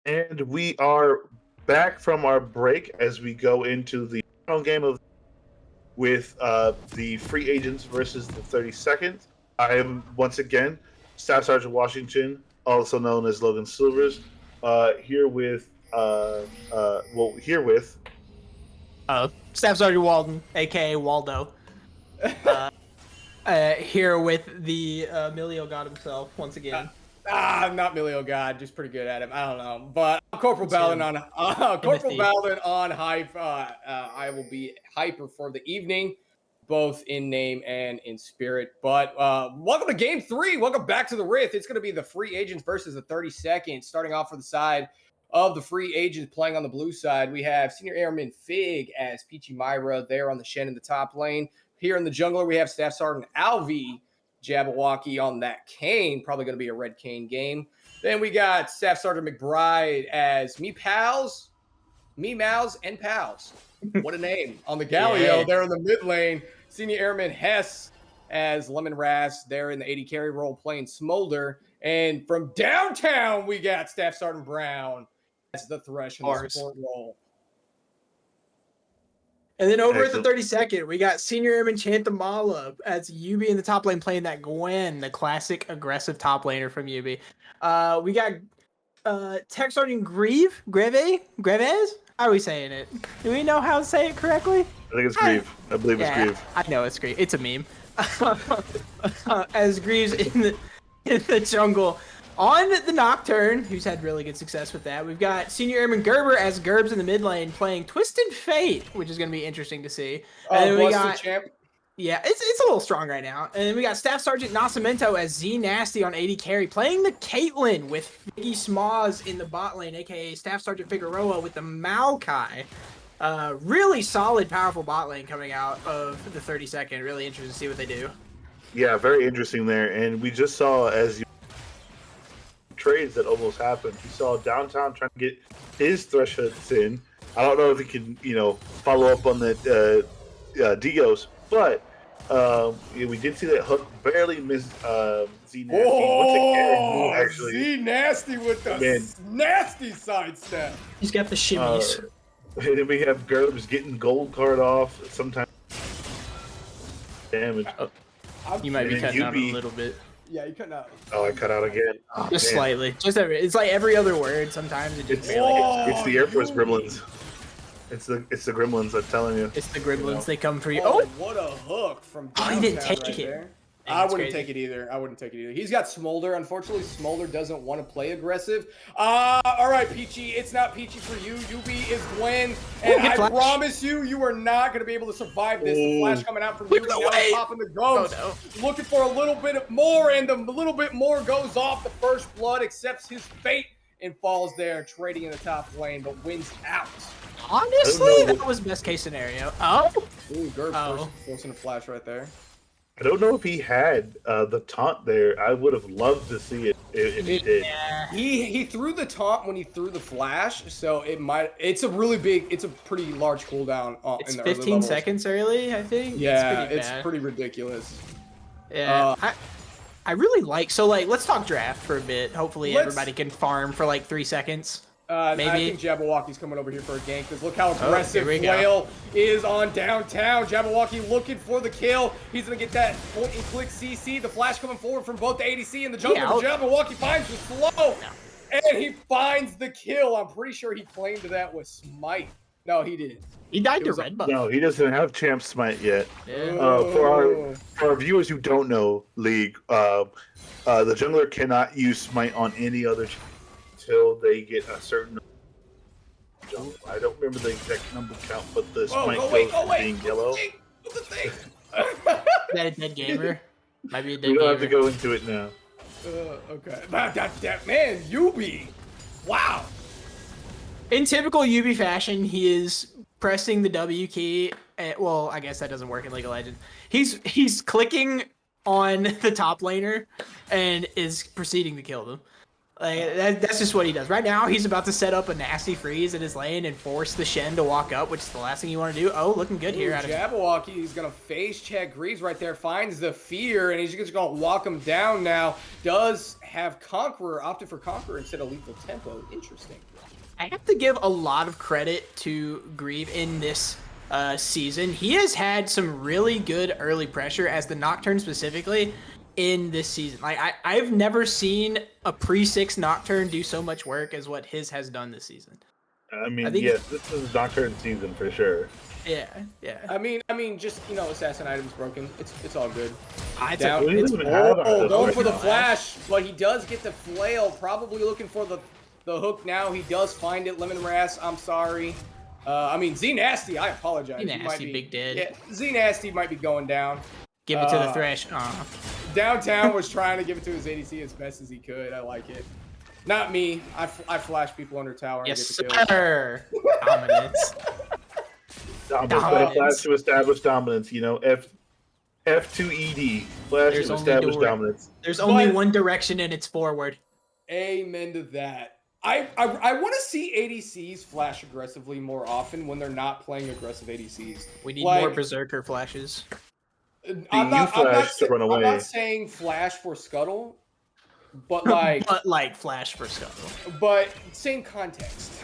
And we are back from our break as we go into the final game of with the free agents versus the 32nd. I am once again Staff Sergeant Washington, also known as Logan Silvers, here with here with Staff Sergeant Walden, aka Waldo, uh, here with the Emilio God himself once again. I'm not Milio God, just pretty good at him. I don't know, but Corporal It's Ballin him. on Corporal Timothy. Ballin on hype. I will be hyper for the evening, both in name and in spirit. But welcome to Game 3. Welcome back to the Rift. It's going to be the free agents versus the 32nd. Starting off for the side of the free agents playing on the blue side, we have Senior Airman Fig as Peachy Myra there on the Shen in the top lane. Here in the jungler, we have Staff Sergeant Alvi Jabberwocky on that Kane. Probably going to be a red Kane game. Then we got Staff Sergeant McBride as Me Pals, Me Mouse, and Pals. What a name. On the Galio Yeah. there in the mid lane. Senior Airman Hess as Lemon Ras there in the 80 carry role playing Smolder. And from downtown, we got Staff Sergeant Brown as the Thresh in the support role. And then over Excellent. at the 32nd, we got Senior Airman Chantamala as Yubi in the top lane playing that Gwen, the classic aggressive top laner from Yubi. We got Tech Sergeant Greaves? How are we saying it? Do we know how to say it correctly? I think it's Grieve. I believe it's Grieve. I know it's Greaves. It's a meme. As Greaves in the jungle. On the Nocturne, who's had really good success with that, we've got Senior Airman Gerber as Gerbs in the mid lane playing Twisted Fate, which is going to be interesting to see. And then we got, champ. yeah, it's a little strong right now. And then we got Staff Sergeant Nascimento as Z Nasty on 80 carry, playing the Caitlyn with Figgy Smoz in the bot lane, aka Staff Sergeant Figueroa with the Maokai. Really solid, powerful bot lane coming out of the 32nd. Really interesting to see what they do. Yeah, very interesting there. And we just saw as you trades that almost happened. We saw downtown trying to get his thresh hooks in. I don't know if he can, follow up on the Dios, but we did see that hook barely miss Z Nasty. Oh, actually, Z Nasty with the nasty sidestep. He's got the shimmies. And then we have Gerbs getting gold card off. Sometimes damage. You might be cutting out a little bit. Yeah, you cut out. Oh, I cut out again. Oh, just slightly. It's like every other word. Sometimes it just it's the Air Force gremlins. It's the gremlins. I'm telling you. It's the gremlins. They come for you. Oh, what a hook from downtown. He didn't take it. There. I wouldn't take it either. He's got Smolder. Unfortunately, Smolder doesn't want to play aggressive. All right, Peachy. It's not Peachy for you. Yubi is Gwen. And I promise you are not going to be able to survive this. The flash coming out from Yubi. Now popping the ghost. Oh, no. Looking for a little bit more, and the little bit more goes off. The first blood accepts his fate and falls there, trading in the top lane, but wins out. Honestly, that was best case scenario. Oh. Ooh, Gerb forcing a flash right there. I don't know if he had the taunt there. I would have loved to see it if he did. Yeah. He threw the taunt when he threw the flash, so it's a pretty large cooldown. It's in the 15 seconds early, I think. Yeah, it's pretty ridiculous. Yeah, I really like. So let's talk draft for a bit. Hopefully, everybody can farm for like 3 seconds. Maybe. I think Jabberwocky's coming over here for a gank because look how aggressive Flail is on downtown. Jabberwocky looking for the kill. He's going to get that point and click CC. The flash coming forward from both the ADC and the jungle. Jabberwocky finds the slow. And he finds the kill. I'm pretty sure he claimed that was Smite. No, he didn't. He died to red buff. No, he doesn't have Champ Smite yet. Yeah. For our viewers who don't know League, the jungler cannot use Smite on any other until they get a certain jungle. I don't remember the exact number count, but the Smite goes from being yellow. Is that a dead gamer? Might be a dead gamer. We don't have to go into it now. Okay. That man, Yubi. Wow. In typical Yubi fashion, he is pressing the W key. Well, I guess that doesn't work in League of Legends. He's clicking on the top laner and is proceeding to kill them. Like that's just what he does. Right now, he's about to set up a nasty freeze in his lane and force the Shen to walk up, which is the last thing you want to do. Oh, looking good here. Jabberwocky, he's going to face check Greaves right there, finds the fear, and he's just going to walk him down now. Does have Conqueror, opted for Conqueror instead of Lethal Tempo. Interesting. I have to give a lot of credit to Grieve in this season. He has had some really good early pressure as the Nocturne specifically in this season. Like I've never seen a pre-6 Nocturne do so much work as what his has done this season. I mean, yes, this is Nocturne season for sure. Yeah. I mean, just assassin items broken. It's all good. Going for the flash, but he does get the flail. Probably looking for the hook now. He does find it. Lemon Ras, I'm sorry. I mean, Z Nasty, I apologize. Z Nasty, big dead. Yeah, Z Nasty might be going down. Give it to the Thresh. Downtown was trying to give it to his ADC as best as he could. I like it. Not me. I flash people under tower and yes, get the kill. Sir. Dominance. Flash to establish dominance. F2 ED. Flash to establish dominance. There's only one direction, and it's forward. Amen to that. I want to see ADCs flash aggressively more often when they're not playing aggressive ADCs. We need more Berserker flashes. I'm not saying flash for Scuttle, but like flash for Scuttle. But same context.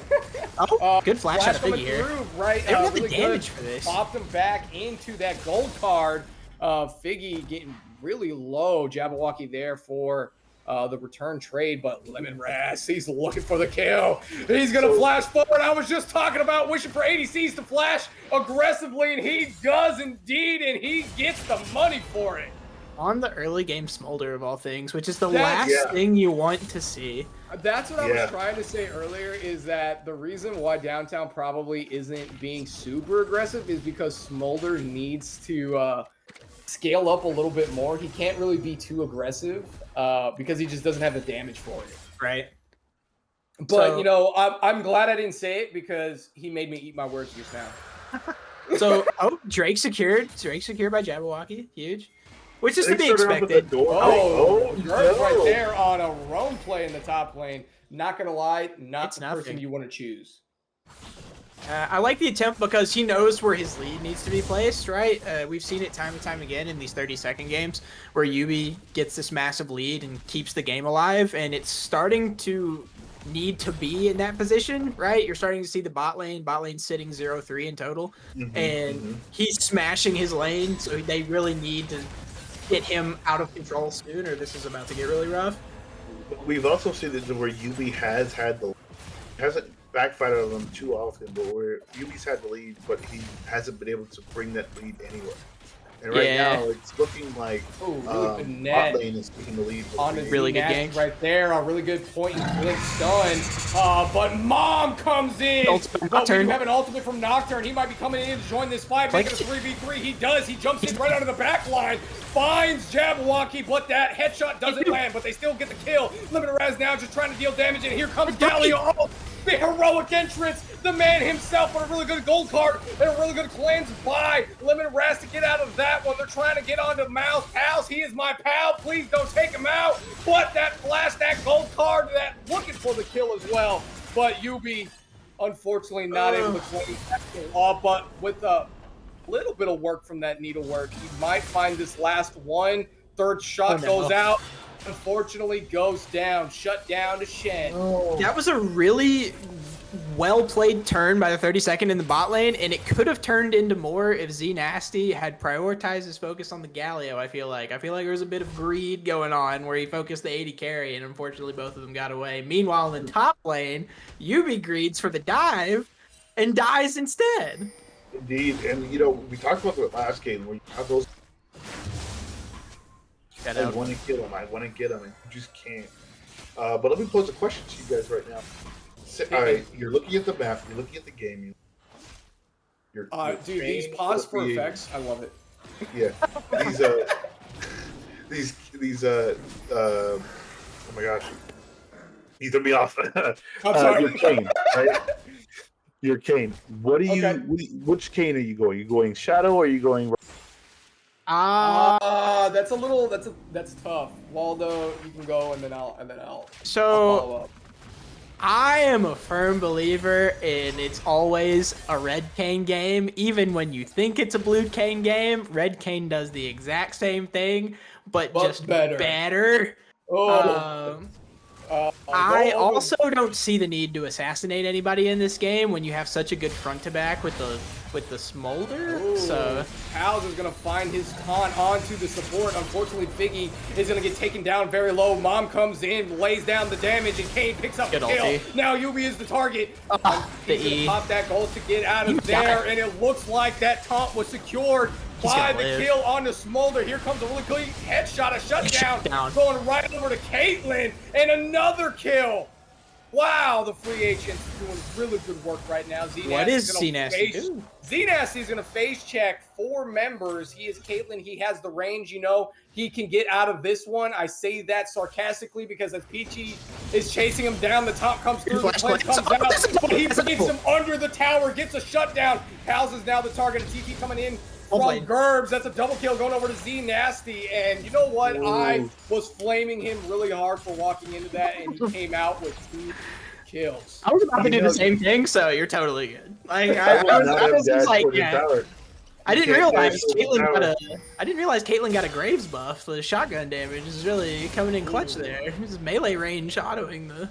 Good flash out of Figgy here. Right, they don't have really the damage for this. Popped him back into that gold card. Figgy getting really low. Jabberwocky there for the return trade, but Lemon Ras, he's looking for the kill. He's gonna flash forward. I was just talking about wishing for ADCs to flash aggressively, and he does indeed, and he gets the money for it. On the early game Smolder of all things, which is the last thing you want to see. That's what I was trying to say earlier, is that the reason why Downtown probably isn't being super aggressive is because Smolder needs to scale up a little bit more. He can't really be too aggressive because he just doesn't have the damage for it. Right. But, I'm glad I didn't say it because he made me eat my words just now. So, Drake secured. Drake secured by Jabberwocky. Huge. Which is to be expected. Drake right there on a roam play in the top lane. Not going to lie, not the person you want to choose. I like the attempt because he knows where his lead needs to be placed, right? We've seen it time and time again in these 30-second games where Yubi gets this massive lead and keeps the game alive, and it's starting to need to be in that position, right? You're starting to see the bot lane sitting 0-3 in total, and he's smashing his lane, so they really need to get him out of control soon, or this is about to get really rough. We've also seen that where Yubi has had the hasn't backfired on them too often, but where Yubi's had the lead, but he hasn't been able to bring that lead anywhere. And right now, it's looking like bot lane is taking the lead. On a really good game right there, a really good point and click stun. But Mom comes in. But we do have an ultimate from Nocturne. He might be coming in to join this fight, making a 3v3. He does. He jumps in right out of the back line, finds Jabberwocky, but that headshot doesn't land, but they still get the kill. Lemon Raz now just trying to deal damage, and here comes Galio. Oh, the heroic entrance. The man himself on a really good gold card and a really good cleanse by Lemon Raz to get out of that one. They're trying to get onto Mouse. Pals, he is my pal. Please don't take him out. But that flash, that gold card, that looking for the kill as well. But Yubi, unfortunately, not able to claim that kill. But with a little bit of work from that needlework, he might find this last one. Third shot goes out. Unfortunately, goes down. Shut down to Shen. That was a really well-played turn by the 32nd in the bot lane, and it could have turned into more if Z Nasty had prioritized his focus on the Galio. I feel like there was a bit of greed going on where he focused the 80 carry, and unfortunately both of them got away. Meanwhile, in the top lane, Yubi greeds for the dive and dies instead. Indeed, and we talked about the last game where you have those. I want to kill him. I want to get him, and you just can't. But let me pose a question to you guys right now. All right, you're looking at the map. You're looking at the game. Dude, these pause for effects, I love it. Yeah, oh my gosh, you threw me off. I'm sorry. You're Kane, right? You're Kane. What are you? Which Kane are you going? Are you going Shadow or are you going? That's tough. Waldo, you can go, and then I'll So follow up. I am a firm believer in it's always a red cane game. Even when you think it's a blue cane game, red cane does the exact same thing, but just better. Oh. I also don't see the need to assassinate anybody in this game when you have such a good front to back with the smolder. Ooh. So Pals is gonna find his taunt onto the support. Unfortunately, Figgy is gonna get taken down very low. Mom comes in, lays down the damage, and Kane picks up the kill. Ulti. Now Yubi is the target. The He's gonna E. pop that gold to get out of there, and it looks like that taunt was secured by the kill on the smolder. Here comes a really good headshot, a shutdown, going right over to Caitlyn, and another kill. Wow, the free agent's doing really good work right now. What is Z-Nasty doing? Z-Nasty is going to face check 4 members. He is Caitlyn. He has the range. You know, he can get out of this one. I say that sarcastically because as Peachy is chasing him down, the top comes through, the play comes out. He gets him under the tower, gets a shutdown. Pals is now the target. And TP coming in from Gerbs. That's a double kill going over to Z-Nasty. And you know what? Ooh. I was flaming him really hard for walking into that, and he came out with 2 kills. I was about to do the same thing, so you're totally good. Like I was like, yeah. I didn't realize Caitlyn got a Graves buff. The shotgun damage is really coming in clutch there. His melee range autoing the.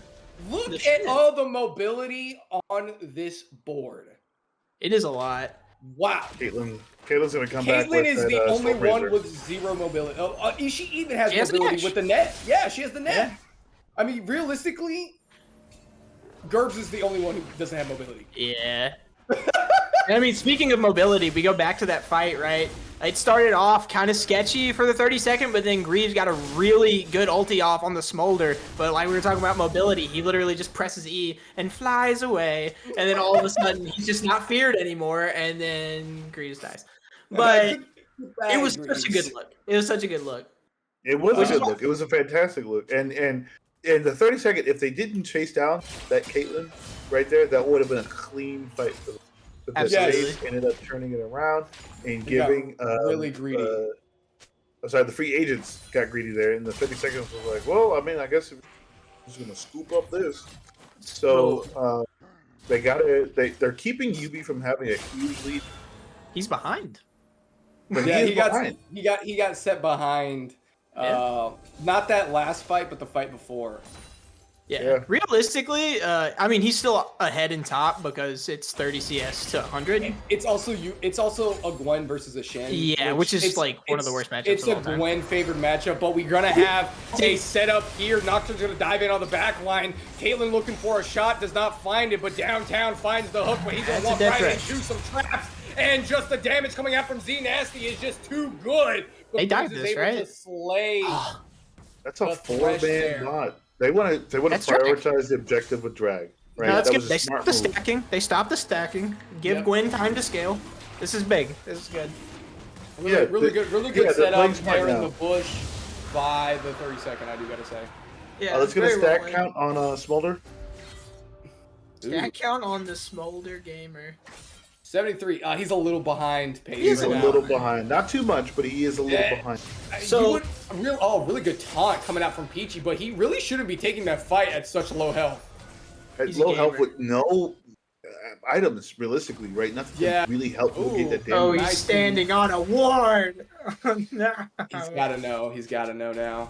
Look at all the mobility on this board. It is a lot. Wow. Caitlyn's gonna come back. Caitlyn is the only one with 0 mobility. She even has mobility with the net. Yeah, she has the net. Yeah. I mean, realistically, Gerbs is the only one who doesn't have mobility. Yeah. I mean, speaking of mobility, we go back to that fight, right? It started off kind of sketchy for the 30-second, but then Greaves got a really good ulti off on the smolder. But like we were talking about mobility, he literally just presses E and flies away. And then all of a sudden, he's just not feared anymore. And then Greaves dies. But it was such a good look. It was such a good look. It was a good look. It was a fantastic look. And in the 30-second, if they didn't chase down that Caitlyn right there, that would have been a clean fight for them. But the States ended up turning it around and giving really greedy. The free agents got greedy there. In the 30 seconds was like, well, I mean, I guess we're just gonna scoop up this. So they got it. They're keeping Yubi from having a huge lead. He's behind. But he got set behind. Not that last fight, but the fight before. Yeah. Realistically, I mean, he's still ahead in top because it's 30 CS to 100. It's also a Gwen versus a Shen. Yeah, which is like one of the worst matchups. It's a Gwen favored matchup, but we're gonna have a setup here. Nocturne's gonna dive in on the back line. Caitlyn looking for a shot, does not find it, but downtown finds the hook, but he's gonna walk right into some traps. And just the damage coming out from Z-Nasty is just too good. They died this, right? To slay That's a 4-man bot. They want to prioritize the objective with drag, right? No, that's good. They stopped the stacking. They stopped the stacking. Give Gwen time to scale. This is big. This is good. Really good setup there in the bush by the 30-second. I do gotta say. Yeah. Let's get a stack count on Smolder. Stack count on the Smolder gamer. 73. He's a little behind pace. He's a little behind. Not too much, but he is a little behind. So, really good taunt coming out from Peachy, but he really shouldn't be taking that fight at such low health. At low health with no items, realistically, right? Nothing to really help him get that damage. Oh, he's standing on a ward. No. He's gotta know. He's gotta know now.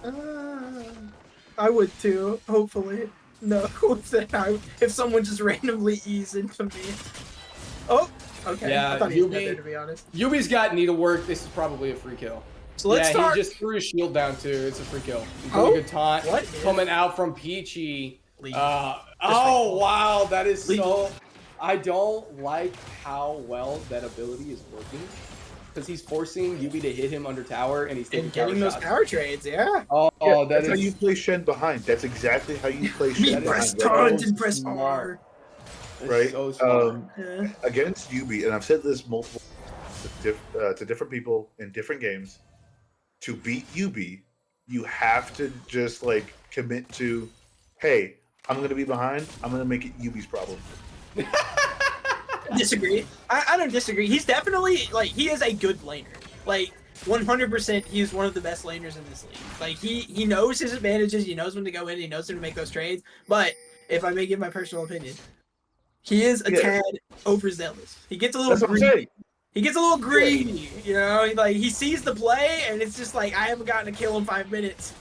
I would too, hopefully. No, if someone just randomly ease into me. Oh, okay. Yeah, I thought he was better, to be honest. Yubi's got needlework. This is probably a free kill. So let's start. He just threw his shield down too. It's a free kill. Really good taunt coming out from Peachy. Wow, that is so. I don't like how well that ability is working because he's forcing Yubi to hit him under tower and he's getting those power trades. Yeah. That's how you play Shen behind. That's exactly how you play Shen behind. Press tons and press hard. Right. So against Yubi, and I've said this multiple to different people in different games. To beat Yubi, you have to just like commit to, hey, I'm gonna be behind. I'm gonna make it Yubi's problem. Disagree. I don't disagree. He's definitely like he is a good laner. Like 100%, he's one of the best laners in this league. Like he knows his advantages, he knows when to go in, he knows when to make those trades. But if I may give my personal opinion, he is a tad overzealous. He gets a little That's what I'm saying. greedy. He gets a little greedy, you know. Like he sees the play, and it's just like I haven't gotten a kill in 5 minutes.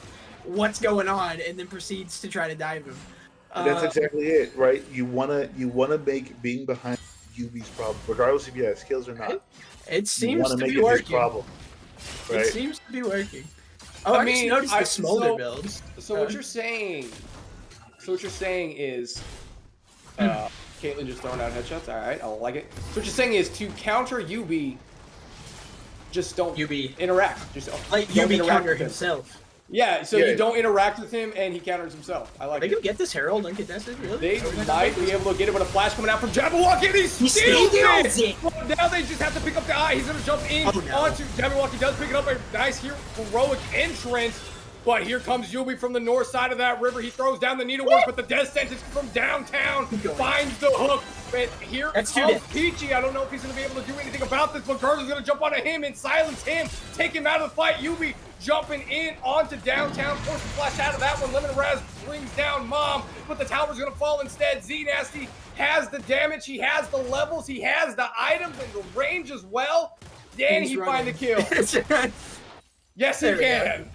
What's going on? And then proceeds to try to dive him. That's exactly it, right? You wanna make being behind UB's problem, regardless if he has skills or not. It seems to make be it working. his problem, right? It seems to be working. Oh, I mean, noticed the smolder build. So what you're saying? So what you're saying is, Caitlyn just throwing out headshots. All right, I like it. So what you're saying is to counter UB, just don't interact. Just like don't UB counter himself. Yeah, so you don't interact with him, and he counters himself. I like it. They can get this Herald uncontested, really? They might be able to get it with a flash coming out from Jabberwocky, and he steals it! Well, now they just have to pick up the eye. He's going to jump in onto Jabberwocky. Does pick it up. A nice, heroic entrance. But here comes Yubi from the north side of that river. He throws down the needlework, but the death sentence from downtown finds the hook. But here comes Peachy. I don't know if he's going to be able to do anything about this, but Garza's going to jump onto him and silence him, take him out of the fight. Yubi jumping in onto downtown, forces the flash out of that one. Lemon Raz brings down Mom, but the tower's going to fall instead. Z Nasty has the damage. He has the levels. He has the items and the range as well. Then he finds the kill. Yes, he can.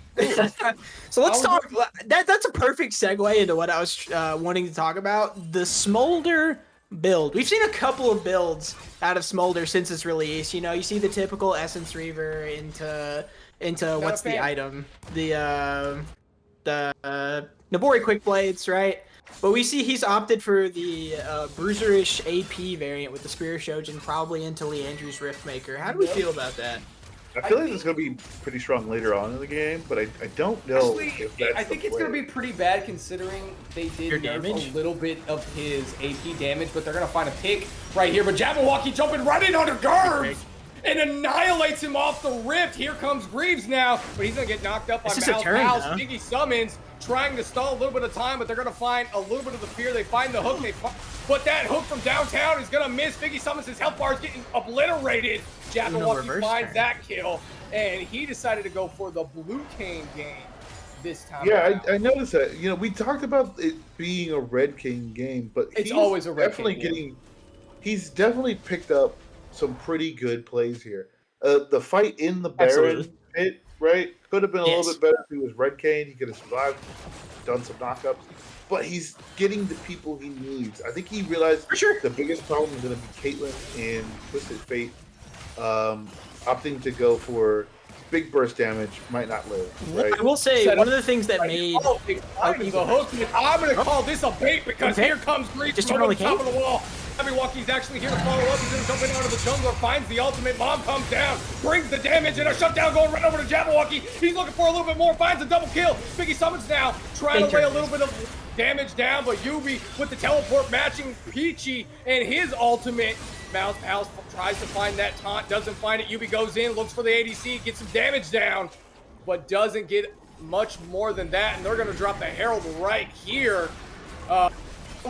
So let's talk. That's a perfect segue into what I was wanting to talk about. The Smolder build. We've seen a couple of builds out of Smolder since its release. You know, you see the typical Essence Reaver into what's the item? The Nabori Quick Blades, right? But we see he's opted for the Bruiserish AP variant with the Spear Shojin, probably into Leandru's Riftmaker. How do we feel about that? I feel like it's going to be pretty strong later on in the game, but I don't know. Actually, I think it's going to be pretty bad considering they did nerf a little bit of his AP damage, but they're going to find a pick right here. But Jabberwocky jumping right in under Garv and annihilates him off the rift. Here comes Greaves now, but he's going to get knocked up by Mal's Biggie summons, trying to stall a little bit of time, but they're going to find a little bit of the fear. They find the hook. But that hook from downtown is going to miss. Biggie summons, his health bar is getting obliterated. Jabberwocky finds that kill, and he decided to go for the Blue Cane game this time. Yeah, I noticed that. You know, we talked about it being a Red King game, but it's always a Red King game. He's definitely picked up some pretty good plays here. The fight in the Baron pit, right, could have been a little bit better if he was Red Cane. He could have survived, done some knockups. But he's getting the people he needs. I think he realized the biggest problem is going to be Caitlyn and Twisted Fate. Opting to go for big burst damage might not live, right? I will say, one of the things that made... I'm going to call this a bait because here comes Greaves from the top of the wall. Jabberwocky's actually here to follow up. He's going to jump in onto the jungler, finds the ultimate. Mom comes down, brings the damage, and a shutdown going right over to Jabberwocky. He's looking for a little bit more, finds a double kill. Biggie summons now, trying to lay a little bit of damage down, but Yubi with the teleport matching Peachy and his ultimate. Mouse tries to find that taunt, doesn't find it. Yubi goes in, looks for the ADC, gets some damage down, but doesn't get much more than that, and they're going to drop the Herald right here on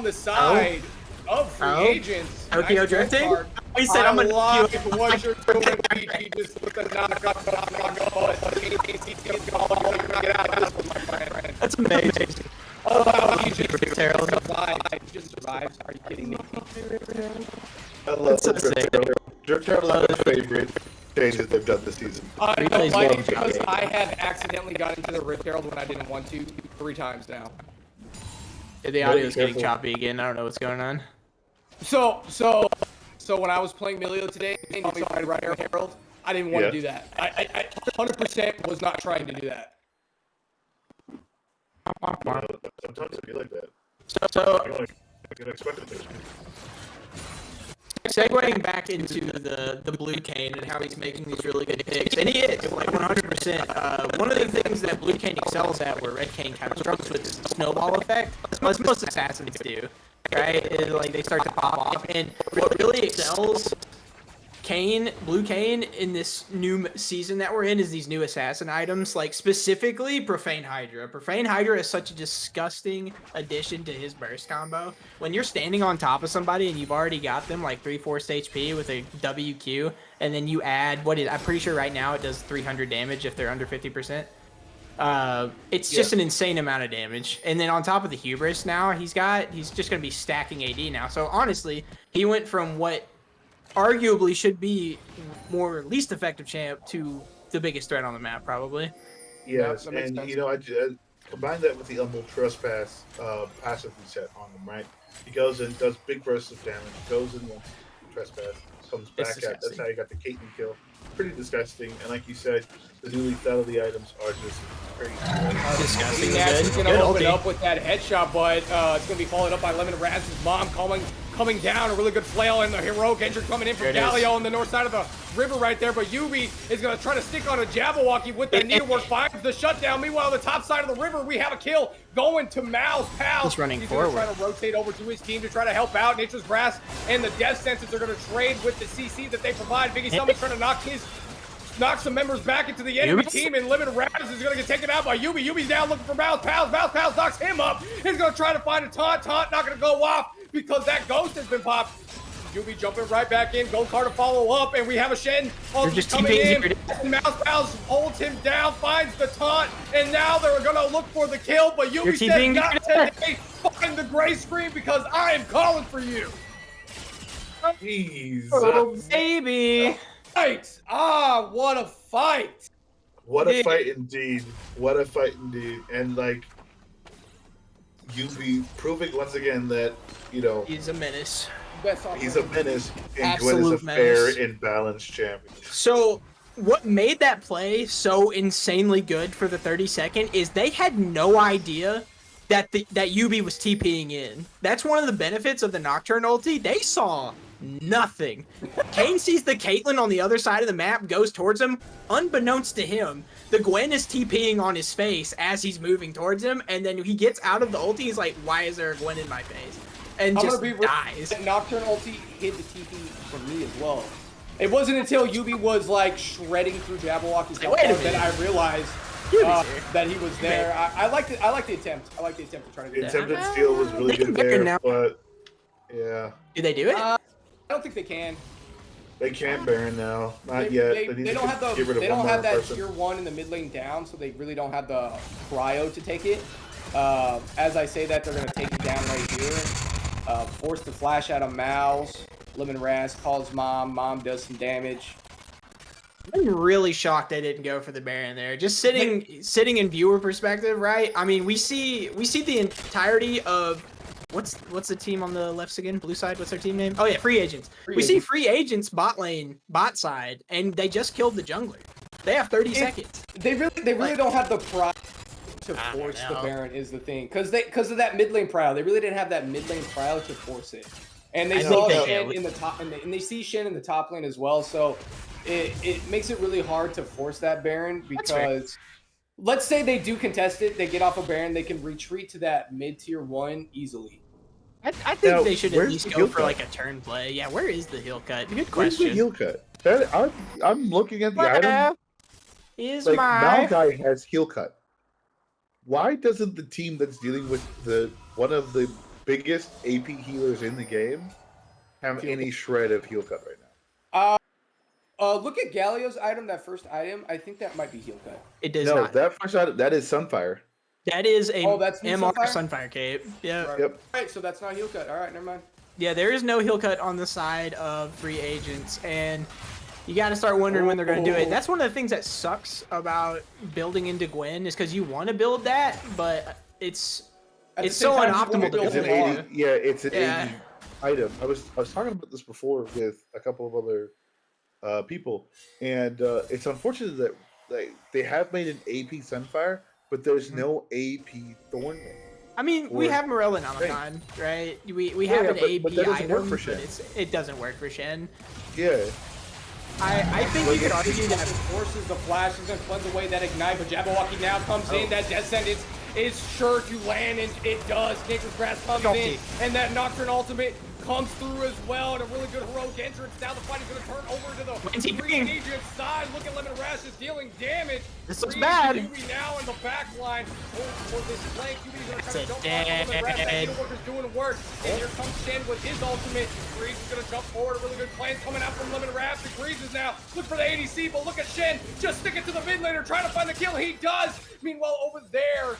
the side of free agents. Tokyo drifting? He said, I'm going to what you're doing, Peachy, just with the knock-up. That's amazing. Oh, he just survived. He just survives. Are you kidding me? I love the Drift Herald is my favorite changes they've done this season. I don't like it because I have accidentally got into the Rift Herald when I didn't want to 3 times now. Yeah, the audio is getting choppy again. I don't know what's going on. So when I was playing Milio today, and you saw me right Herald, I didn't want to do that. I 100% was not trying to do that. Sometimes I feel like that. So I can expect it. segueing back into the Blue Cane and how he's making these really good picks, and he is, like 100%. One of the things that Blue Cane excels at, where Red Cane kind of struggles with, is the snowball effect. As most assassins do, right? Like they start to pop off, and what really excels Blue Kane in this new season that we're in is these new assassin items, like specifically Profane Hydra. Profane Hydra is such a disgusting addition to his burst combo. When you're standing on top of somebody and you've already got them like 3/4 HP with a WQ, and then you add, I'm pretty sure right now it does 300 damage if they're under 50%. It's just an insane amount of damage. And then on top of the hubris now, he's just going to be stacking AD now. So honestly, he went from what arguably should be more least effective champ to the biggest threat on the map, probably. Yes, that makes and sense. you know, I combine that with the Humble Trespass passive reset on him, right? He goes and does big bursts of damage, goes in one trespass, comes back It's at. That's disgusting. how you got the Caitlyn kill. Pretty disgusting, and like you said, the new lethality items are just crazy. Disgusting. Nash is Good. going to Good open ulti. up with that headshot, but it's going to be followed up by Lemon Raz's mom coming down. A really good flail, and the heroic entry coming in from There it is. Galio on the north side of the river right there. But Yubi is going to try to stick on a Jabberwocky with that needlework, finds the shutdown. Meanwhile, on the top side of the river, we have a kill going to Mal's pal. He's running He's forward. going to try to rotate over to his team to try to help out. Nature's Brass and the Death Sentence are going to trade with the CC that they provide. Biggie Summit trying to knock some members back into the enemy Yubi's- team, and Limited Raz is going to get taken out by Yubi. Yubi's down looking for Mouse Pals. Mouse Pals knocks him up. He's going to try to find a taunt. Taunt not going to go off because that ghost has been popped. Yubi jumping right back in. Gold card to follow up, and we have a Shen just coming TPing in. And Mouse Pals holds him down, finds the taunt, and now they're going to look for the kill, but Yubi says TPing not today. Find the gray screen because I am calling for you. Jeez. Oh, baby. Fight! Ah, what a fight! What a fight indeed. What a fight indeed. And like you be proving once again that, you know, He's a menace. he's a menace and Gwen is a Absolute fair menace. and balanced champion. So what made that play so insanely good for the 30-second is they had no idea that that Yubi was TPing in. That's one of the benefits of the Nocturne ulti. They saw nothing. Kane sees the Caitlyn on the other side of the map, goes towards him. Unbeknownst to him, the Gwen is TPing on his face as he's moving towards him, and then he gets out of the ulti. He's like, "Why is there a Gwen in my face?" And I'm just gonna be real. dies. That Nocturne ulti hit the TP for me as well. It wasn't until Yubi was like shredding through Jabberwocky's Wait a that minute. I realized Yubi's here. that he was there. I liked it. I like the attempt. I like the attempt to try to do The that. attempted steal was really They can good better there, now. but yeah. Do they do it? I don't think they can. They can't Baron now. Not yet. They need don't to have the. get rid of They one don't more have that person. tier 1 in the mid lane down, so they really don't have the cryo to take it. As I say that, they're gonna take it down right here. Force the flash out of Mal's. Lemon Raz calls mom. Mom does some damage. I'm really shocked they didn't go for the Baron there. Just sitting in viewer perspective, right? I mean, we see the entirety of what's the team on the left again? Blue side. What's their team name? Oh yeah, Free Agents. We see Free Agents bot lane, bot side, and they just killed the jungler. They have 30 seconds. They really don't have the pride to I force don't the know. Baron is the thing, because of that mid lane prio. They really didn't have that mid lane prio to force it, and they I saw think they Shen can. in the top, and they see Shen in the top lane as well. So it makes it really hard to force that Baron That's fair. because let's say they do contest it, they get off a Baron, they can retreat to that mid tier 1 easily. I think Now, they should at where's least the go heal for cut? like a turn play. Yeah, where is the heal cut? Good Where's the question. heal cut? I'm looking at the item. Where is Like my Malachi has heal cut. Why doesn't the team that's dealing with one of the biggest AP healers in the game have any shred of heal cut right now? Look at Galio's item, that first item. I think that might be heal cut. It does No, not. that first item, that is Sunfire. That is a Oh, that's new MR Sunfire? Sunfire cape. Yeah. Right. Yep. Alright, so that's not heal cut. Alright, never mind. Yeah, there is no heal cut on the side of Free Agents, and you got to start wondering when they're going to do it. That's one of the things that sucks about building into Gwen is because you want to build that, but it's At the so same time, you unoptimal wanna to build It's build an it it. hard. 80. Yeah, it's an Yeah. 80 item. I was talking about this before with a couple of other people, and it's unfortunate that they have made an AP Sunfire, but there's no AP Thornwind. I mean, we Or- have Morel and Omicron, right? We have an but AP that doesn't work item, for but Shen. it doesn't work for Shen. Yeah. I think you could argue that Forces the flash, is going to cleanse away that ignite, but Jabberwocky now comes in. That Death Sentence is sure to land, and it does. Nature's Grass comes in, Guilty. and that Nocturne ultimate comes through as well, and a really good heroic entrance. Now the fight is going to turn over to the free agent side. Look at Lemon Rash is dealing damage. This looks bad. Yubi now in the back line for this flank. Yubi's going to try to jump on Lemon Rash. That Needleworker's doing work. And here comes Shen with his ultimate. Greaves is going to jump forward. A really good plan coming out from Lemon Rash. Greaves is now look for the ADC, but look at Shen just stick it to the mid laner, trying to find the kill. He does. Meanwhile, over there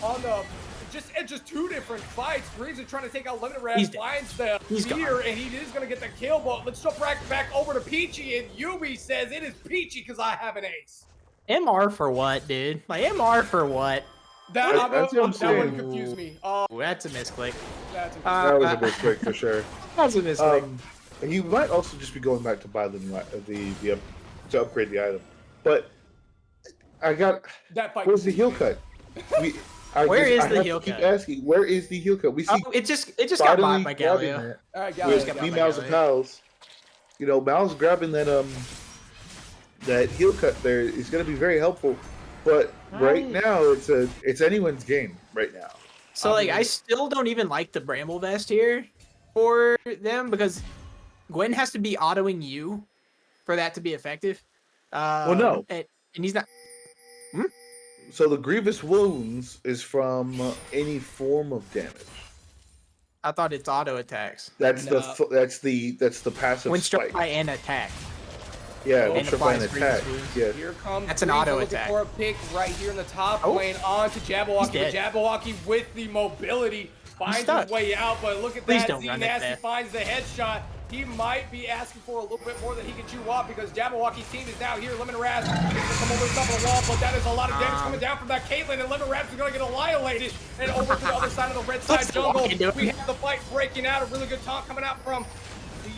on the just two different fights. Greaves is trying to take out Lemon Rash, finds the meter, and he is going to get the kill. But let's jump right back over to Peachy, and Yubi says it is Peachy because I have an ace. MR for what, dude? Like MR for what? That one saying. confused me. That's a misclick. That's a That was a misclick for sure. That's a misclick. And you might also just be going back to buy to upgrade the item. But I got that fight. Where's the heal cut? Where is the heal cut? Keep asking, where is the heal cut? We see it just got bought by Galio. All right, with me, Mouse, and Pals. You know, Mouse grabbing that heal cut there is going to be very helpful. But right now, it's anyone's game right now. So like, I still don't even like the Bramble Vest here for them because Gwen has to be autoing you for that to be effective. Well, no, and he's not. So the grievous wounds is from any form of damage. I thought it's auto attacks. That's the passive when spike. struck by an attack. Yeah, when struck by an attack. Yeah. Here comes that's an auto looking attack. for a pick right here in the top lane on to Jabberwocky. But Jabberwocky with the mobility finds his way out. But look at that, Z Nasty finds the headshot. He might be asking for a little bit more than he can chew off because Jabberwocky's team is now here. Lemon Rash is going to come over the top of the wall, but that is a lot of damage coming down from that Caitlyn, and Lemon Rash is going to get annihilated. And over to the other side of the red side jungle, we have the fight breaking out. A really good taunt coming out from the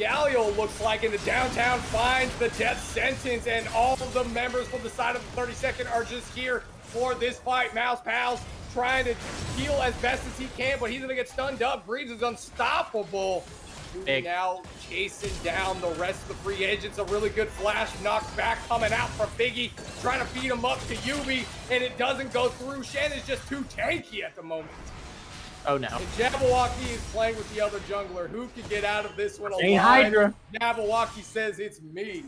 Galio, looks like, in the downtown finds the death sentence, and all of the members from the side of the 32nd are just here for this fight. Mouse Pals trying to heal as best as he can, but he's going to get stunned up. Greaves is unstoppable. Now chasing down the rest of the free agents. A really good flash knocked back coming out from Biggie, trying to feed him up to Yubi, and it doesn't go through. Shen is just too tanky at the moment. Oh no. And Jabberwocky is playing with the other jungler. Who can get out of this one alive? Profane Hydra. Jabberwocky says it's me.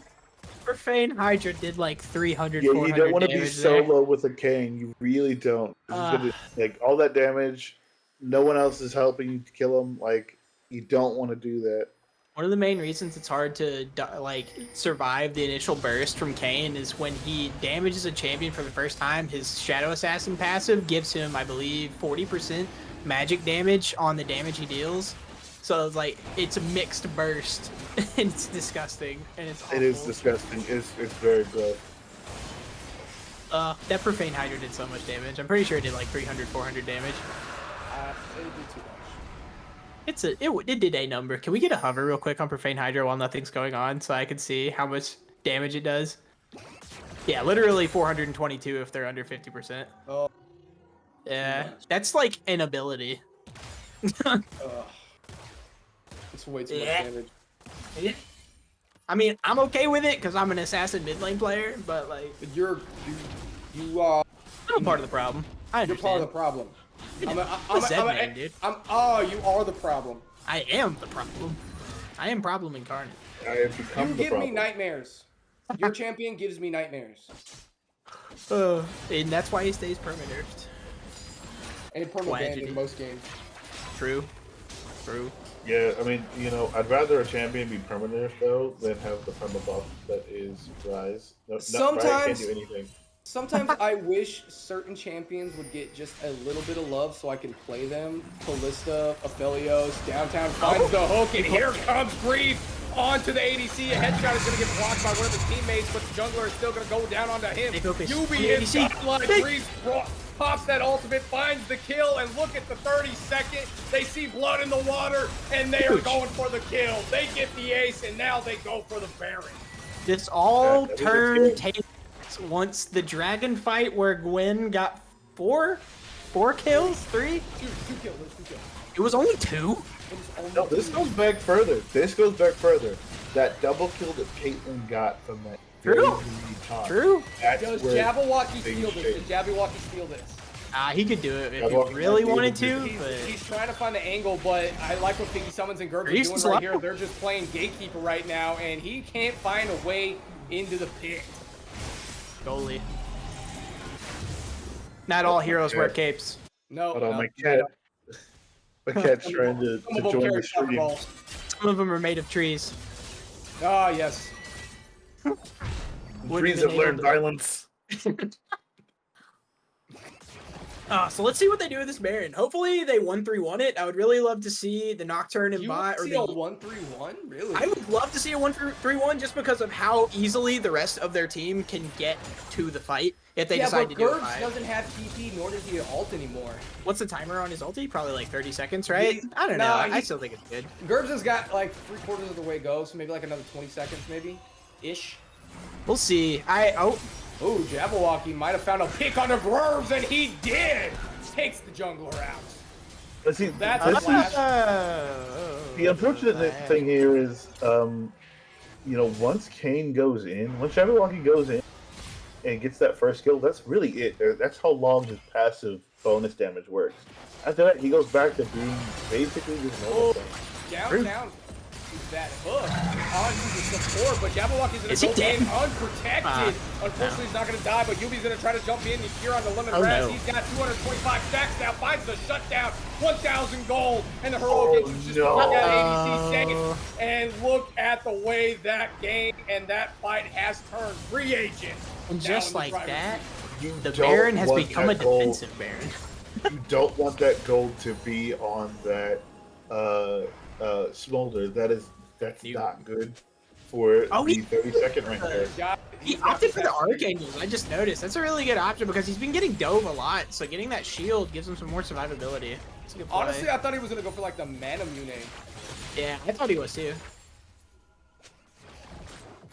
Profane Hydra did like 300, Yeah, 400 you don't want to be damage solo with a Kane. You really don't. This is gonna, like, all that damage. No one else is helping you to kill him. Like, you don't want to do that. One of the main reasons it's hard to like survive the initial burst from Kayn is when he damages a champion for the first time, his Shadow Assassin passive gives him, I believe, 40% magic damage on the damage he deals. So it's like, it's a mixed burst, and it's disgusting, and it's awful. It is disgusting. It's very gross. That Profane Hydra did so much damage. I'm pretty sure it did like 300, 400 damage. It would be too much. It did a number. Can we get a hover real quick on Profane Hydra while nothing's going on so I can see how much damage it does? Yeah, literally 422 if they're under 50%. Oh. Yeah, that's like an ability. It's way too much damage. Yeah. I mean, I'm okay with it because I'm an assassin mid lane player, but like... You I'm part of the problem. I understand. You're part of the problem. Dude. You are the problem. I am the problem. I am problem incarnate. I have become the You give problem. me nightmares. Your champion gives me nightmares. And that's why he stays perma-nerfed. And perma-banned in most games. True. True. Yeah, I mean, you know, I'd rather a champion be permanent though than have the perma buff that is Rise. Sometimes Rise can't do anything. Sometimes I wish certain champions would get just a little bit of love so I can play them. Kalista, Aphelios, Downtown finds the hook, and here comes Greaves onto the ADC. A headshot is going to get blocked by one of his teammates, but the jungler is still going to go down onto him. Yubi is blood. Greaves pops that ultimate, finds the kill, and look at the 32nd. They see blood in the water, and they are going for the kill. They get the ace, and now they go for the Baron. This all turned once the dragon fight where Gwen got four kills, three? Two kills. It was only two? No, this goes back further. That double kill that Caitlyn got from that. True. True. True. Does Jabberwocky steal this? I He could do it if Jabberwocky he really might be able wanted to do to, it. but He's trying to find the angle, but I like what Piggy Summons and Gerbs are He's doing slow. right here. They're just playing gatekeeper right now, and he can't find a way into the pit. goalie. Not all heroes wear capes. No, Hold on, no, my cat. My cat's trying to Some of them join carry the soccer stream. balls. Some of them are made of trees. Ah, yes. Trees have learned violence. So let's see what they do with this Baron. Hopefully they 1-3-1 it. I would really love to see the Nocturne and You bot. want to see the... a 1-3-1? Really? I would love to see a 1-3-1 just because of how easily the rest of their team can get to the fight if they decide to do it. Gerbs doesn't have TP, nor does he ult anymore. What's the timer on his ulti? Probably like 30 seconds, right? I don't know. I still think it's good. Gerbs has got like 3/4 of the way go, so maybe like another 20 seconds, maybe ish. We'll see. Oh, Jabberwocky might have found a pick on the Gerbs, and he did. Takes the jungler out. But see, That's this a is, flash. the unfortunate thing here is, once Kane goes in, once Jabberwocky goes in and gets that first kill, that's really it. That's how long his passive bonus damage works. After that, he goes back to being basically just normal thing. Down. That hook onto the support, but Jabberwocky's Is gonna he go in dead? unprotected. Unfortunately, he's not gonna die, but Yubi's gonna try to jump in here on the lemon Oh, res. no. He's got 225 stacks now, finds the shutdown, 1,000 gold, and the heroic agents just no. knock out ABC safe. And look at the way that game and that fight has turned. Free agent. And just like that, You the don't Baron has want become a that gold. defensive Baron. You don't want that gold to be on that Smolder. That's not good for Oh, the 30-second rank there. He opted for the Archangels. I just noticed. That's a really good option because he's been getting dove a lot, so getting that shield gives him some more survivability. It's a good play. Honestly, I thought he was gonna go for like the mana mune. Yeah, I thought he was too.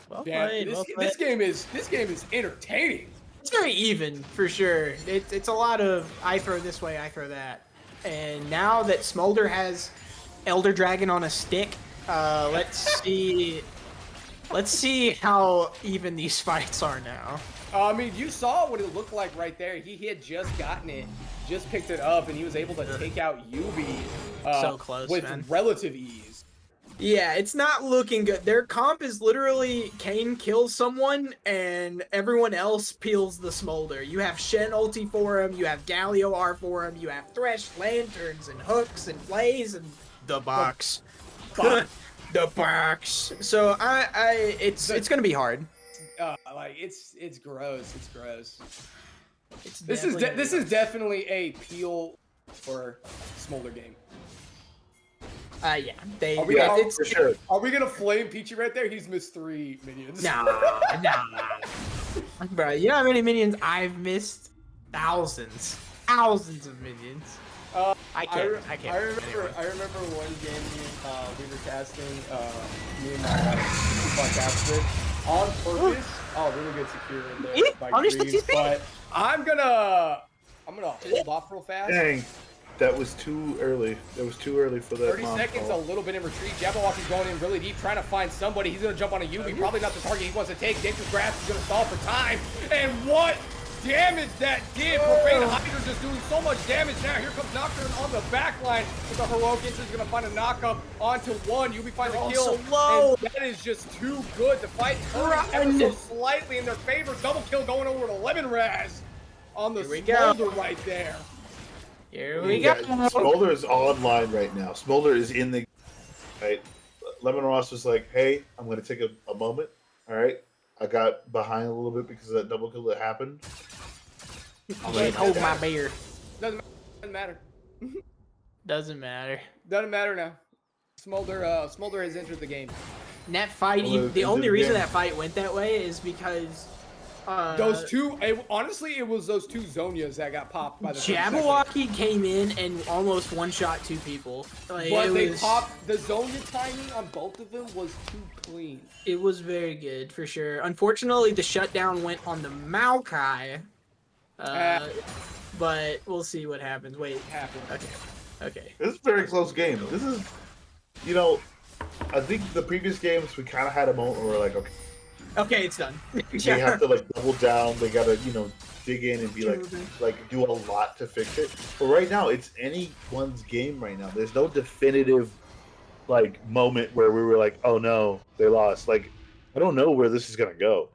Well Yeah, played, well played. this game is entertaining. It's very even, for sure. It's a lot of I throw this way, I throw that. And now that Smolder has Elder Dragon on a stick, let's see how even these fights are now. I mean, you saw what it looked like right there. He had just gotten it, just picked it up, and he was able to take out Yubi So close, with man. relative ease. Yeah, it's not looking good. Their comp is literally Kane kills someone and everyone else peels the Smolder. You have Shen ulti for him, you have Galio R for him, you have Thresh lanterns and hooks and plays and the box. The box. So it's gonna be hard. Like it's gross. It's gross. It's This is definitely a peel for Smolder game. Yeah, they. Are we Yeah, gonna, for sure. Are we gonna flame Peachy right there? He's missed 3 minions. Nah. Bro, you know how many minions I've missed? Thousands of minions. I can't. I remember one game we were casting. Me and my casted on purpose. Oh, really good secure in there. by Punish the Greaves, TP. But I'm gonna hold off real fast. Dang, that was too early. That was too early for that. 30 mom seconds, a call. little bit in retreat. Jabberwocky's going in really deep, trying to find somebody. He's going to jump on a Yubi. Probably not the target he wants to take. Dangerous Grasp is going to stall for time. And what damage that did. Profane Hydra just doing so much damage now. Here comes Nocturne on the back line. But the Heroic is going to find a knock-up onto one. Yubi finds a kill. So low. And that is just too good. The fight turns ever so slightly in their favor. Double kill going over to Lemon Raz on the Here we go. Smolder right there. Here we Yeah, go. Smolder is online right now. Smolder is in the right. Lemon Ross was like, "Hey, I'm going to take a moment. All right, I got behind a little bit because of that double kill that happened. Can't hold my beer. Doesn't matter. Doesn't matter. Doesn't matter now. Smolder has entered the game. And that fight, Well, the it only did reason again. that fight went that way is because Those two, honestly, it was those two Zonias that got popped by the 30 seconds. Jabberwocky came in and almost one-shot 2 people. Like, But it they was, popped, the Zonia timing on both of them was too clean. It was very good, for sure. Unfortunately, the shutdown went on the Maokai. But we'll see what happens. Wait. It happened. Okay. This is a very close game. This is, I think the previous games we kind of had a moment where we're like, okay, Okay, it's done. they have to like double down. They gotta, dig in and be like do a lot to fix it. But right now, it's anyone's game right now. There's no definitive like moment where we were like, oh no, they lost. Like, I don't know where this is gonna go.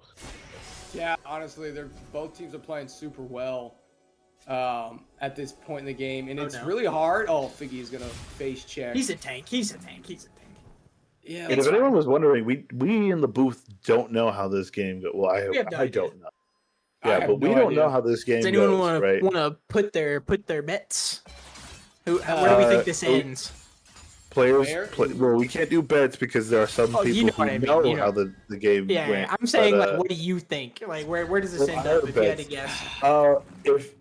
Yeah, honestly, both teams are playing super well at this point in the game, and it's really hard. Oh, Figgy's gonna face check. He's a tank. Yeah. And if anyone was wondering, we in the booth don't know how this game goes. Well, I don't know. Yeah, but we don't know how this game goes. Does anyone right? want to put their bets? Where do we think this ends? Well, we can't do bets because there are some people who know how the game went. Yeah, I'm saying, like, what do you think? Like, where does this end up if you had to guess?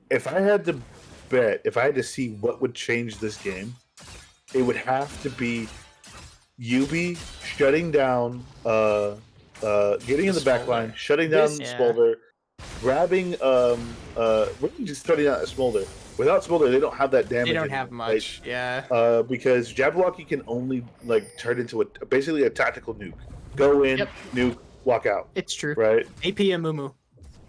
If I had to bet, if I had to see what would change this game, it would have to be Yubi shutting down, getting in the back line, shutting down Smolder, grabbing, really just shutting down Smolder. Without Smolder, they don't have that damage. They don't have much, because Jabberwocky can only like turn into basically a tactical nuke. Go in, nuke, walk out. It's true, right? AP and Mumu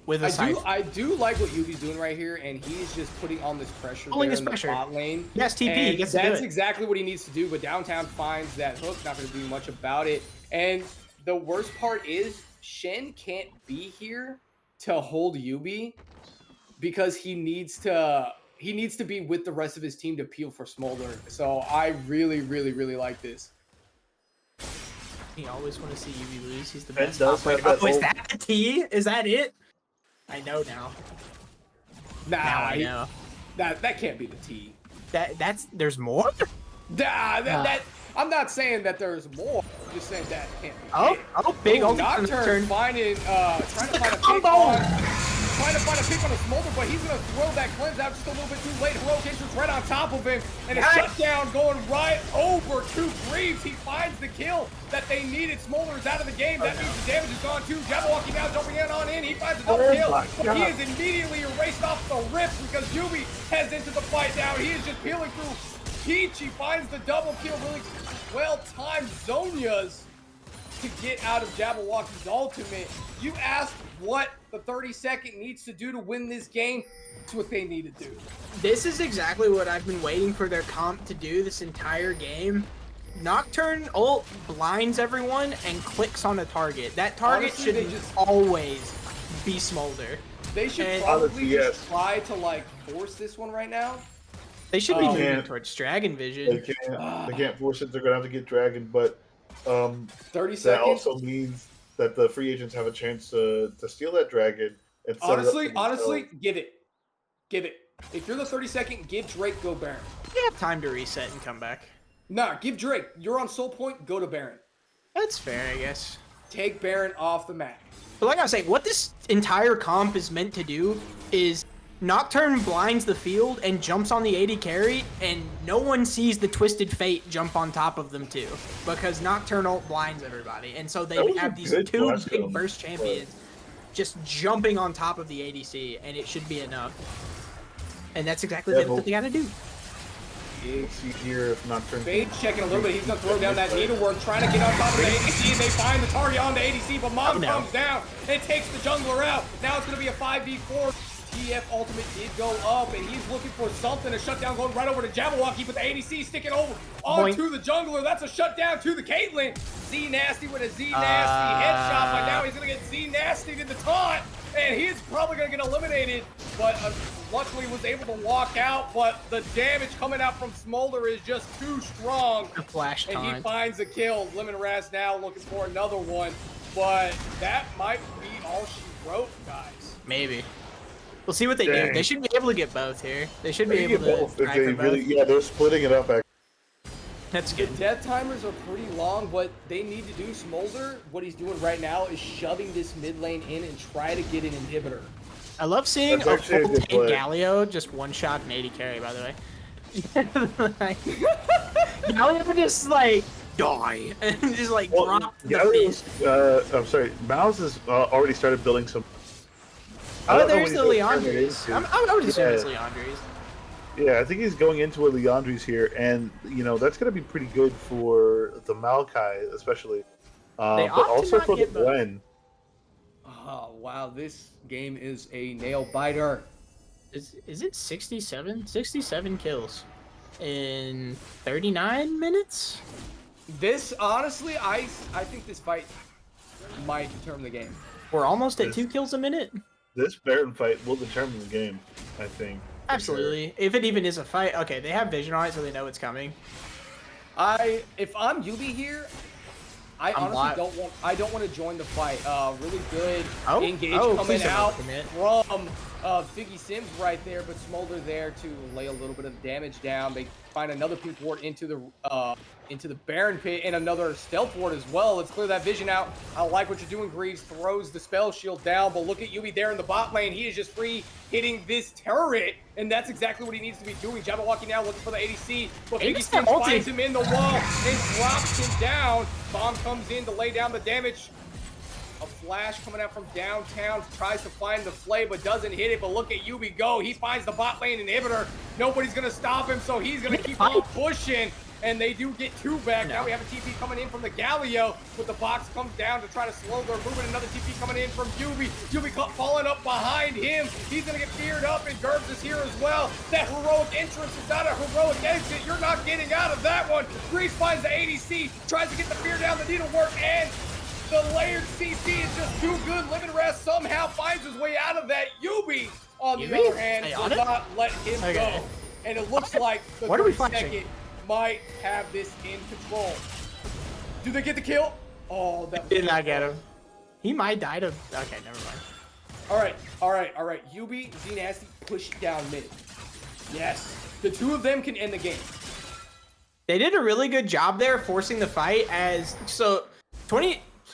with a scythe. I do like what Yubi's doing right here, and he's just putting on this pressure there in the bot lane. Yes, TP. That's exactly what he needs to do. But downtown finds that hook, not going to do much about it. And the worst part is Shen can't be here to hold Yubi because he needs to be with the rest of his team to peel for Smolder. So I really, really, really like this. You always want to see Yubi lose. He's the best. Is that the T? Is that it? I know now. I know. That can't be the T. There's more? I'm not saying that there's more. I'm just saying that can't be it. Big Nocturne finding trying to find a pick on a Smolder, but he's going to throw that cleanse out just a little bit too late. Heroic Entrance right on top of him, and a shutdown going right over to Greaves. He finds the kill that they needed. Smolder is out of the game. That means the damage is gone too. Jabberwocky now jumping in. He finds a double kill, but he is immediately erased off the rip because Yubi heads into the fight now. He is just peeling through Peach. He finds the double kill. Really well-timed Zonias to get out of Jabberwocky's ultimate. You asked what the 32nd needs to do to win this game. That's what they need to do. This is exactly what I've been waiting for their comp to do this entire game. Nocturne ult blinds everyone and clicks on a target. That target should always be Smolder. They should probably just try to like force this one right now. They should be moving towards Dragon Vision. They can't force it. They're gonna have to get Dragon, but 30 seconds. That also means that the free agents have a chance to steal that Dragon. And honestly, give it. If you're the 32nd, give Drake go Baron. You have time to reset and come back. Nah, give Drake. You're on Soul Point. Go to Baron. That's fair, I guess. Take Baron off the map. But like I was saying, what this entire comp is meant to do is Nocturne blinds the field and jumps on the AD carry, and no one sees the Twisted Fate jump on top of them too, because Nocturne ult blinds everybody, and so they have these two big burst champions just jumping on top of the ADC, and it should be enough. And that's exactly what they gotta do. Here, if Nocturne. Fate checking a little bit. He's gonna throw down that needlework, trying to get on top of the ADC, and they find the target on the ADC, but Mom comes down and takes the jungler out. Now it's gonna be a 5v4. TF ultimate did go up, and he's looking for something. A shutdown going right over to Jabberwocky, but the ADC sticking over onto the jungler. That's a shutdown to the Caitlyn. Z Nasty with a Z Nasty headshot, but now he's gonna get Z Nasty to the taunt, and he's probably gonna get eliminated. But luckily was able to walk out. But the damage coming out from Smolder is just too strong. The flash taunt. And he finds the kill. Lemon Raz now looking for another one, but that might be all she wrote, guys. Maybe. We'll see what they do. They should be able to get both here. They should be able to both. They're splitting it up. That's good. The death timers are pretty long. What they need to do, Smolder, what he's doing right now is shoving this mid lane in and try to get an inhibitor. I love seeing a full tank Galio just one-shot an 80 carry, by the way. Galio just like die and just like drop the face. I'm sorry, Mouse has already started building some. Oh, there's the Leandres. I would assume it's Leandres. Yeah, I think he's going into a Leandres here, and you know that's going to be pretty good for the Maokai, especially, but also for the Gwen. Oh, wow. This game is a nail biter. Is it 67? 67 kills in 39 minutes? This, honestly, I think this fight might determine the game. We're almost at 2 kills a minute. This Baron fight will determine the game, I think. for Absolutely. sure. If it even is a fight. Okay, they have vision on it, so they know it's coming. If I'm Yubi here, I I'm honestly don't want to join the fight. Really good engage please coming don't out commit. from Figgy Sims right there, but Smolder there to lay a little bit of damage down. They find another pink ward into the Baron pit and another stealth ward as well. Let's clear that vision out. I like what you're doing, Greaves. Throws the spell shield down, but look at Yubi there in the bot lane. He is just free hitting this turret, and that's exactly what he needs to be doing. Jabberwocky now looking for the ADC, but Figgy Sims finds him in the wall and drops him down. Bomb comes in to lay down the damage. A flash coming out from downtown, tries to find the flay, but doesn't hit it. But look at Yubi go. He finds the bot lane inhibitor. Nobody's going to stop him, so he's going to keep on pushing. And they do get 2 back. Now we have a TP coming in from the Galio, but the box comes down to try to slow their movement. Another TP coming in from Yubi. Yubi falling up behind him. He's going to get feared up, and Gerbs is here as well. That heroic entrance is not a heroic exit. You're not getting out of that one. Grease finds the ADC, tries to get the fear down, the needlework, and the layered CC is just too good. Limit Rest somehow finds his way out of that. Yubi, on the other hand, will not let him go. And it looks like the 32nd might have this in control. Do they get the kill? Oh, that did not get him. He might die to... Okay, never mind. All right. Yubi, Z-Nasty, push down mid. Yes. The 2 of them can end the game. They did a really good job there forcing the fight as... So,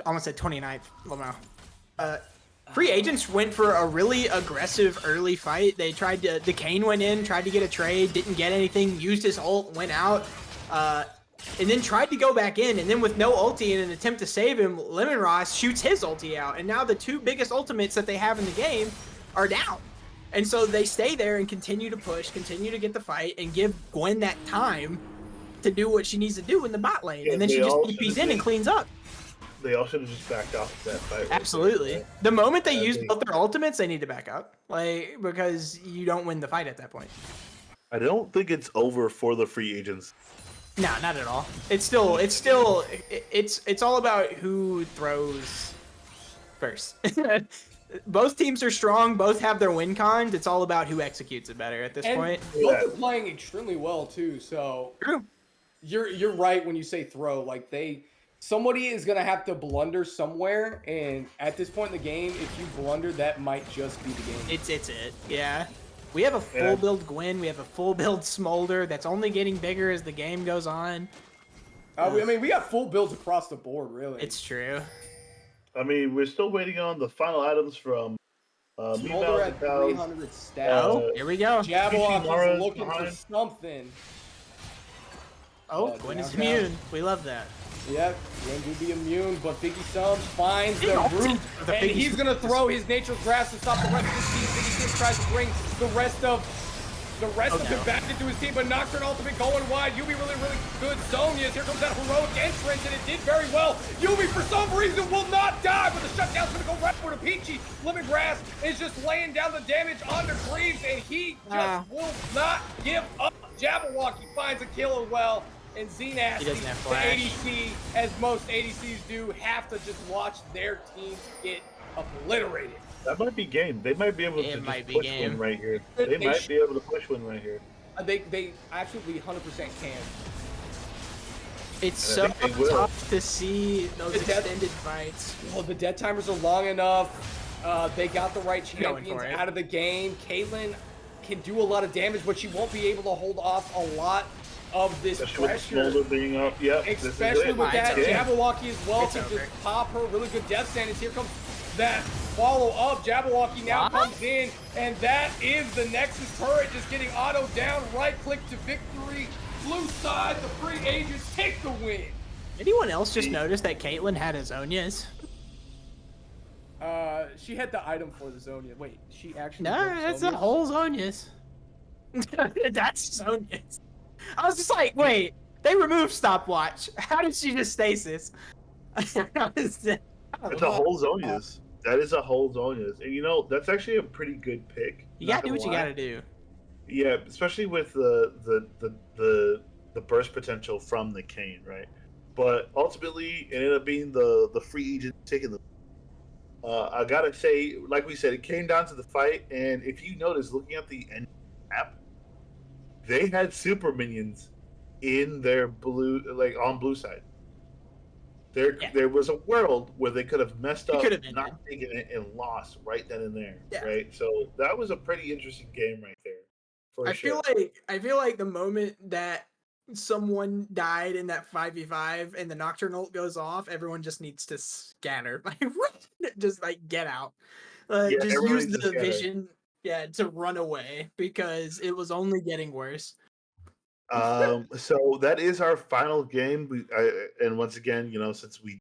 almost said 29th, Lamau. Free Agents went for a really aggressive early fight. They tried to, the Kane went in, tried to get a trade, didn't get anything, used his ult, went out, and then tried to go back in, and then with no ulti in an attempt to save him, Lemon Ross shoots his ulti out, and now the 2 biggest ultimates that they have in the game are down. And so they stay there and continue to push, continue to get the fight, and give Gwen that time to do what she needs to do in the bot lane, and then she just TPs in and cleans up. They all should have just backed off that fight. Absolutely. Right? The moment they use both their ultimates, they need to back up, like, because you don't win the fight at that point. I don't think it's over for the Free Agents. No, not at all. It's all about who throws first. Both teams are strong. Both have their win cons. It's all about who executes it better at this point. Both are playing extremely well too. So true. You're right when you say throw. Like somebody is gonna have to blunder somewhere, and at this point in the game, if you blunder, that might just be the game. It's it. Yeah. We have a full build Gwen. We have a full build Smolder. That's only getting bigger as the game goes on. I mean, we got full builds across the board, really. It's true. I mean, we're still waiting on the final items from Smolder at 300 stats. Here we go. Jabberwock is looking for something. Gwen is immune. We love that. Yep, Gwen do be immune, but Figgy Sims finds the root, and he's going to throw his Nature's Grasp to stop the rest of his team. Figgy Sims tries to bring the rest of them back into his team, but Nocturne ultimate going wide. Yubi really good. Zonias, here comes that heroic entrance, and it did very well. Yubi, for some reason, will not die, but the shutdown's going to go right for the Peachy. Lemongrass is just laying down the damage on the Greaves, and he just will not give up. Jabberwocky finds a kill as well. And Z-Nasty, the ADC, as most ADCs do, have to just watch their team get obliterated. That might be game. They might be able to just push one right here. They might be able to push one right here. They actually 100% can. It's so tough to see those extended fights. Well, the death timers are long enough. They got the right champions out of the game. Caitlyn can do a lot of damage, but she won't be able to hold off a lot of this pressure. With being up. Yep, especially with that Jabberwocky as well to just pop her really good death sentence. Here comes that follow-up. Jabberwocky now comes in, and that is the Nexus turret just getting auto down. Right-click to victory. Blue side, the Free Agents take the win. Anyone else just notice that Caitlyn had a Zonias? She had the item for the Zonias. Wait, she actually... No, that's a whole Zonias. That's Zonias. I was just like, wait, they removed stopwatch. How did she just stasis? It's a whole Zonias. That is a whole Zonias. And that's actually a pretty good pick. You Not gotta do gonna what you lie. gotta do. Yeah, especially with the burst potential from the Kane, right? But ultimately, it ended up being the free agent taking the. I gotta say, like we said, it came down to the fight, and if you notice, looking at the end map, they had super minions in their blue, like on blue side. Yeah. There was a world where they could have messed It could up, have ended. not taking it, and lost right then and there, Yeah. right? So that was a pretty interesting game right there, for I sure. feel like the moment that someone died in that 5v5 and the nocturnal goes off, everyone just needs to scatter. Like just like get out. Yeah, Just everyone use needs to the scatter. vision, to run away because it was only getting worse. So that is our final game. And once again, since we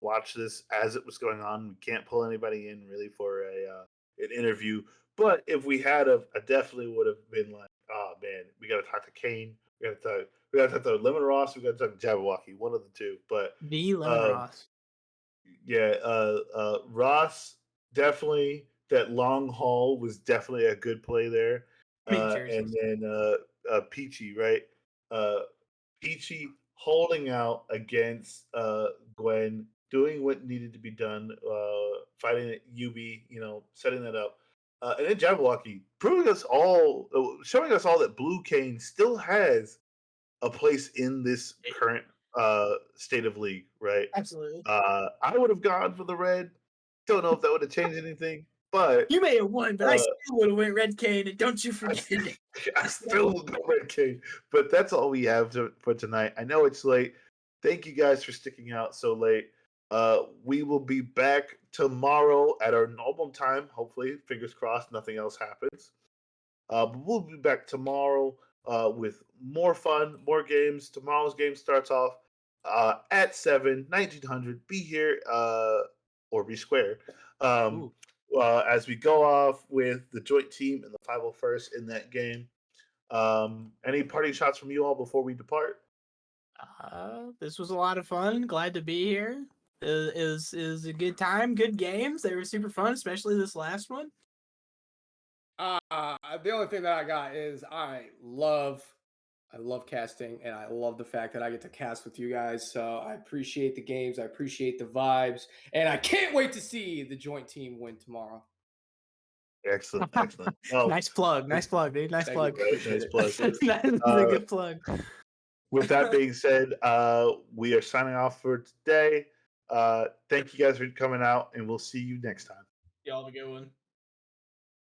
watched this as it was going on, we can't pull anybody in really for an interview. But if we had, I definitely would have been like, oh man, we got to talk to Kane. We got to talk to Lemon Ross. We got to talk to Jabberwocky. One of the two. But The Lemon um, Ross. yeah, Ross definitely, that long haul was definitely a good play there. Meat And jerseys. then Peachy, right? Uh, Peachy holding out against Gwen, doing what needed to be done, fighting at UB, setting that up. And then Jabberwocky proving us all, showing us all that Blue Cane still has a place in this current state of league, right? Absolutely. I would have gone for the red. Don't know if that would have changed anything, but You may have won, but I uh, still would have went Red Cane, and don't you I, forget it. I still will go red king. But that's all we have for tonight. I know it's late. Thank you guys for sticking out so late. We will be back tomorrow at our normal time. Hopefully, fingers crossed, nothing else happens. But we'll be back tomorrow with more fun, more games. Tomorrow's game starts off at 7, 1900. Be here or be square um, Ooh. as we go off with the joint team and the 501st in that game. Any parting shots from you all before we depart? This was a lot of fun. Glad to be here. It was a good time. Good games. They were super fun, especially this last one. The only thing that I got is I love casting, and I love the fact that I get to cast with you guys. So I appreciate the games, I appreciate the vibes, and I can't wait to see the joint team win tomorrow. Excellent, excellent. Well, Nice plug, dude. Nice Thank you, plug. bro. Appreciate nice it. plug. That is a Uh, good plug. with that being said, we are signing off for today. Thank you guys for coming out, and we'll see you next time. Y'all have a good one.